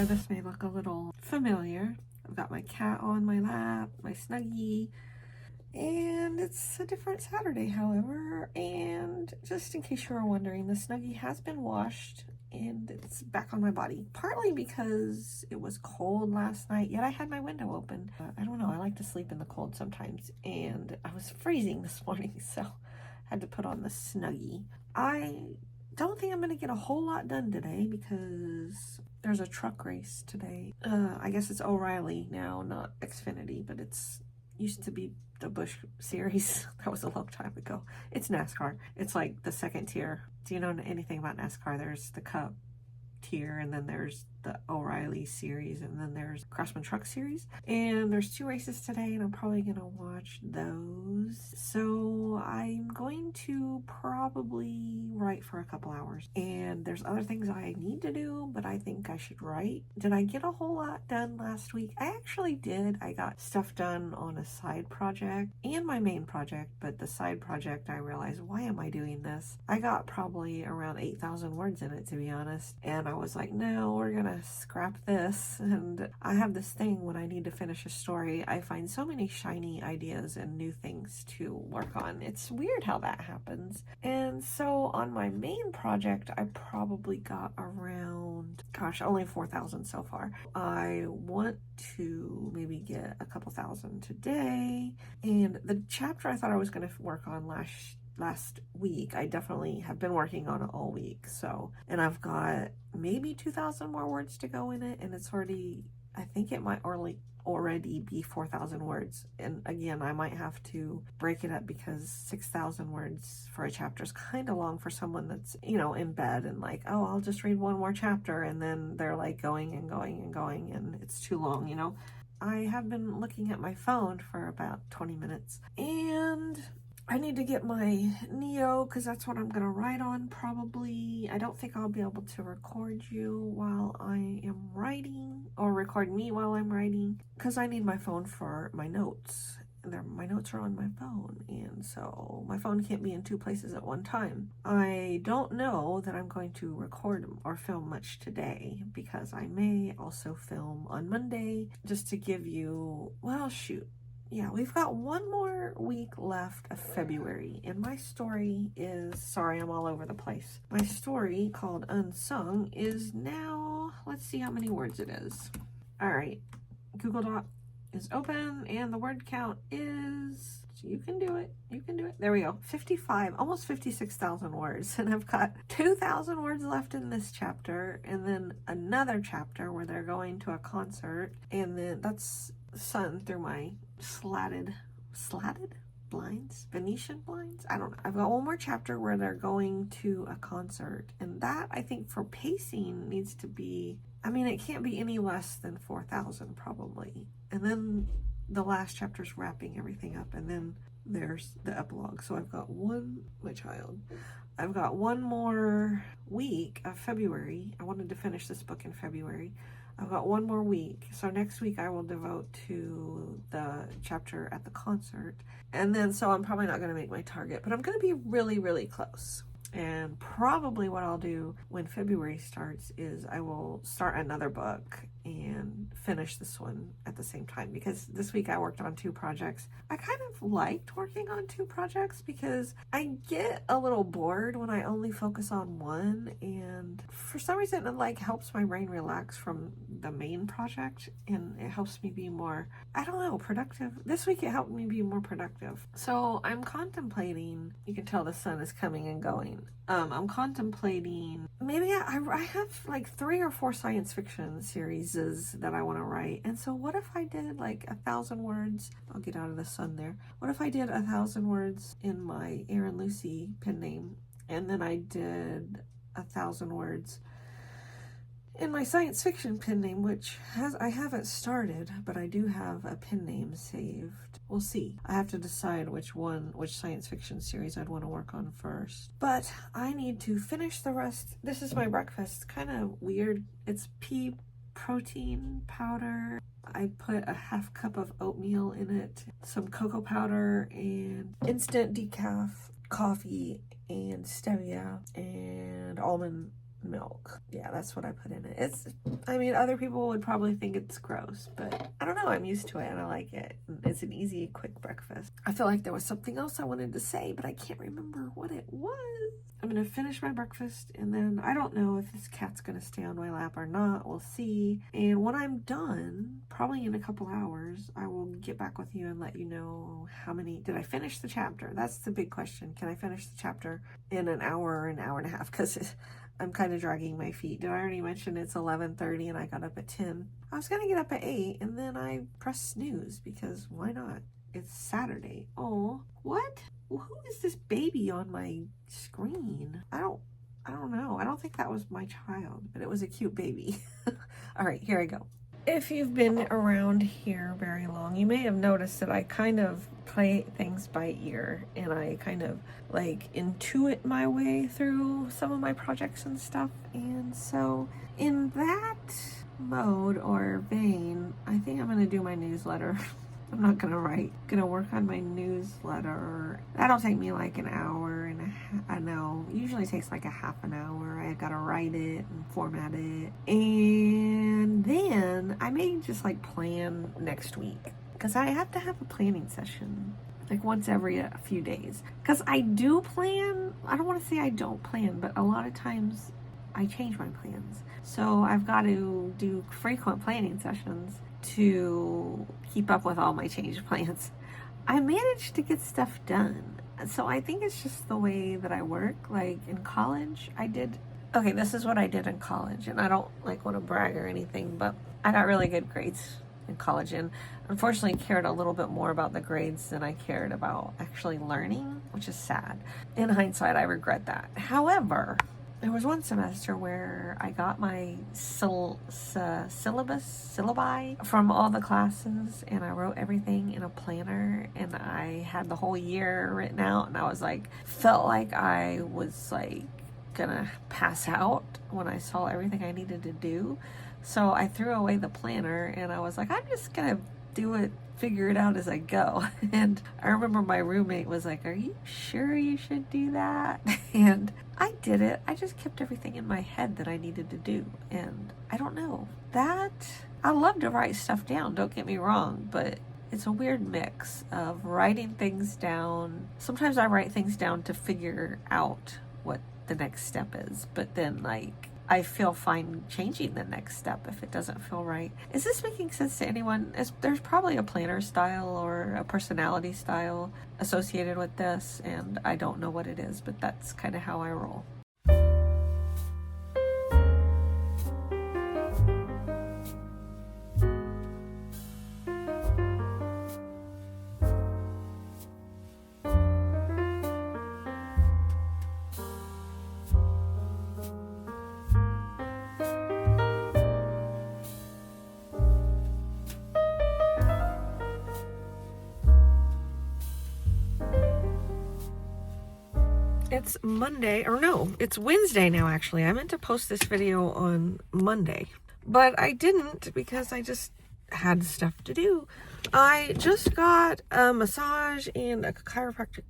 this may look a little familiar. I've got my cat on my lap, my Snuggie, and it's a different Saturday, however. And just in case you were wondering, the Snuggie has been washed and it's back on my body, partly because it was cold last night, yet I had my window open. I don't know, I like to sleep in the cold sometimes, and I was freezing this morning, so I had to put on the Snuggie. I don't think I'm gonna get a whole lot done today because there's a truck race today. I guess it's O'Reilly now, not Xfinity, but it's used to be the Busch Series. That was a long time ago. It's NASCAR. It's like the second tier. Do you know anything about NASCAR? There's the Cup tier, and then there's the O'Reilly Series, and then there's Craftsman Truck Series. And there's 2 races today, and I'm probably gonna watch those. So I'm going to probably write for a couple hours. And there's other things I need to do, but I think I should write. Did I get a whole lot done last week? I actually did. I got stuff done on a side project and my main project, but the side project, I realized, why am I doing this? I got probably around 8,000 words in it, to be honest. And I was like, no, we're gonna scrap this. And I have this thing when I need to finish a story, I find so many shiny ideas and new things to work on. It's weird how that happens. And so on my main project, I probably got around, gosh, only 4,000 so far. I want to maybe get a couple thousand today. And the chapter I thought I was going to work on last week, I definitely have been working on it all week. So, and I've got maybe 2,000 more words to go in it, and it's already, I think it might already be 4,000 words. And again, I might have to break it up because 6,000 words for a chapter is kind of long for someone that's, you know, in bed and like, oh, I'll just read one more chapter, and then they're like going and going and going, and it's too long, you know. I have been looking at my phone for about 20 minutes, and I need to get my Neo because that's what I'm going to write on probably. I don't think I'll be able to record you while I am writing, or record me while I'm writing, because I need my phone for my notes. My notes are on my phone, and so my phone can't be in 2 places at one time. I don't know that I'm going to record or film much today because I may also film on Monday just to give you, well, shoot. Yeah, we've got 1 more week left of February, and my story is, sorry, I'm all over the place. My story, called Unsung, is now, let's see how many words it is. All right, Google Doc is open, and the word count is, you can do it, there we go, 55, almost 56,000 words, and I've got 2,000 words left in this chapter, and then another chapter where they're going to a concert, and then that's sun through my slatted blinds, Venetian blinds, I don't know. I've got 1 more chapter where they're going to a concert, and that, I think, for pacing needs to be, I mean, it can't be any less than 4,000 probably. And then the last chapter's wrapping everything up, and then there's the epilogue. So I've got I've got 1 more week of February. I wanted to finish this book in February. I've got 1 more week. So next week I will devote to the chapter at the concert. And then, so I'm probably not going to make my target, but I'm going to be really, really close. And probably what I'll do when February starts is I will start another book and finish this one at the same time, because this week I worked on 2 projects. I kind of liked working on 2 projects because I get a little bored when I only focus on one, and for some reason it like helps my brain relax from the main project, and it helps me be more, I don't know, productive. This week it helped me be more productive. So I'm contemplating, you can tell the sun is coming and going. I'm contemplating, maybe I have like 3 or 4 science fiction series that I want to write. And so what if I did like 1,000 words? I'll get out of the sun there. What if I did 1,000 words in my Aaron Lucy pen name, and then I did 1,000 words in my science fiction pen name, which I haven't started, but I do have a pen name saved. We'll see. I have to decide which science fiction series I'd want to work on first. But I need to finish the rest. This is my breakfast. Kind of weird. It's pea protein powder. I put a ½ cup of oatmeal in it, some cocoa powder, and instant decaf coffee, and stevia, and almond milk. Yeah, that's what I put in it. I mean, other people would probably think it's gross, but I don't know. I'm used to it and I like it. It's an easy, quick breakfast. I feel like there was something else I wanted to say, but I can't remember what it was. I'm going to finish my breakfast and then I don't know if this cat's going to stay on my lap or not. We'll see. And when I'm done, probably in a couple hours, I will get back with you and let you know did I finish the chapter? That's the big question. Can I finish the chapter in an hour or an hour and a half? Because I'm kind of dragging my feet. Did I already mention it's 11:30 and I got up at 10? I was going to get up at 8 and then I pressed snooze because why not? It's Saturday. Oh, what? Who is this baby on my screen? I don't know. I don't think that was my child, but it was a cute baby. All right, here I go. If you've been around here very long, you may have noticed that I kind of play things by ear and I kind of like intuit my way through some of my projects and stuff. And so in that mode or vein, I think I'm going to do my newsletter. I'm not going to write. Gonna work on my newsletter. That'll take me like an hour and a half. I know. Usually it takes like a half an hour. I gotta write it and format it. And then I may just like plan next week. Because I have to have a planning session. Like once every a few days. Because I do plan. I don't want to say I don't plan. But a lot of times I change my plans. So I've got to do frequent planning sessions to keep up with all my change plans. I managed to get stuff done. So I think it's just the way that I work. Like in college, this is what I did in college. And I don't like want to brag or anything, but I got really good grades in college and unfortunately cared a little bit more about the grades than I cared about actually learning, which is sad. In hindsight, I regret that. However, there was one semester where I got my syllabi from all the classes and I wrote everything in a planner and I had the whole year written out and I was like, felt like I was like gonna pass out when I saw everything I needed to do. So I threw away the planner and I was like, I'm just gonna do it, figure it out as I go. And I remember my roommate was like, are you sure you should do that? And I did it. I just kept everything in my head that I needed to do. And I don't know, I love to write stuff down, don't get me wrong, but it's a weird mix of writing things down. Sometimes I write things down to figure out what the next step is, but then like I feel fine changing the next step if it doesn't feel right. Is this making sense to anyone? There's probably a planner style or a personality style associated with this, and I don't know what it is, but that's kind of how I roll. It's Monday, or no, it's Wednesday now actually. I meant to post this video on Monday, but I didn't because I just had stuff to do. I just got a massage and a chiropractic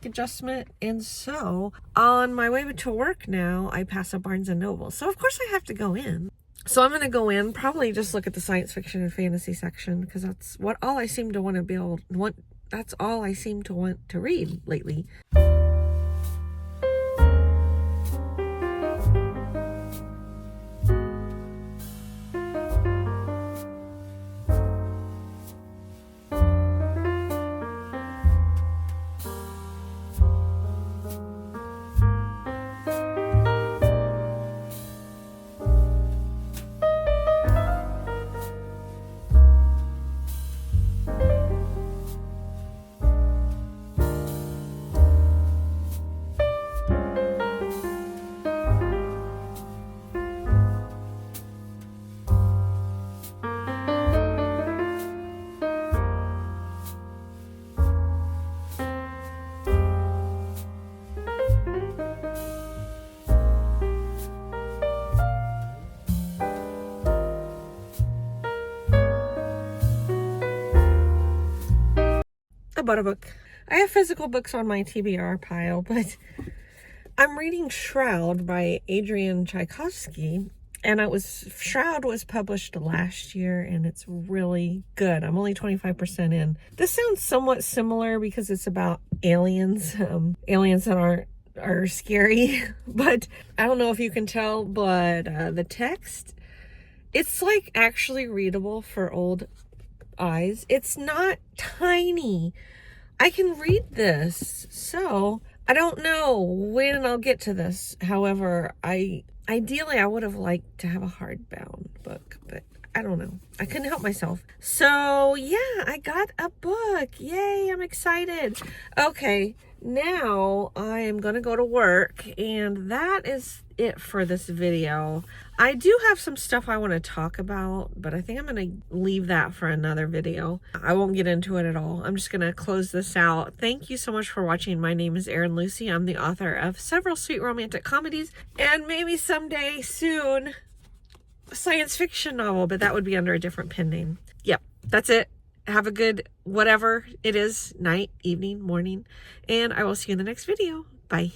adjustment, and so on my way to work now, I pass a Barnes & Noble. So of course I have to go in. So I'm going to go in, probably just look at the science fiction and fantasy section because that's all I seem to want to that's all I seem to want to read lately. I bought a book. I have physical books on my TBR pile, but I'm reading Shroud by Adrian Tchaikovsky, and Shroud was published last year, and it's really good. I'm only 25% in. This sounds somewhat similar because it's about aliens, aliens that are scary, but I don't know if you can tell, but the text, it's like actually readable for old eyes. It's not tiny. I can read this, so I don't know when I'll get to this. However, ideally I would have liked to have a hardbound book, but I don't know. I couldn't help myself. So yeah, I got a book. Yay, I'm excited. Okay, now I am gonna go to work, and that is it for this video. I do have some stuff I want to talk about, but I think I'm gonna leave that for another video. I won't get into it at all. I'm just gonna close this out. Thank you so much for watching. My name is Erin Lucy. I'm the author of several sweet romantic comedies, and maybe someday soon a science fiction novel, but that would be under a different pen name. Yep, that's it. Have a good whatever it is, night, evening, morning, and I will see you in the next video. Bye.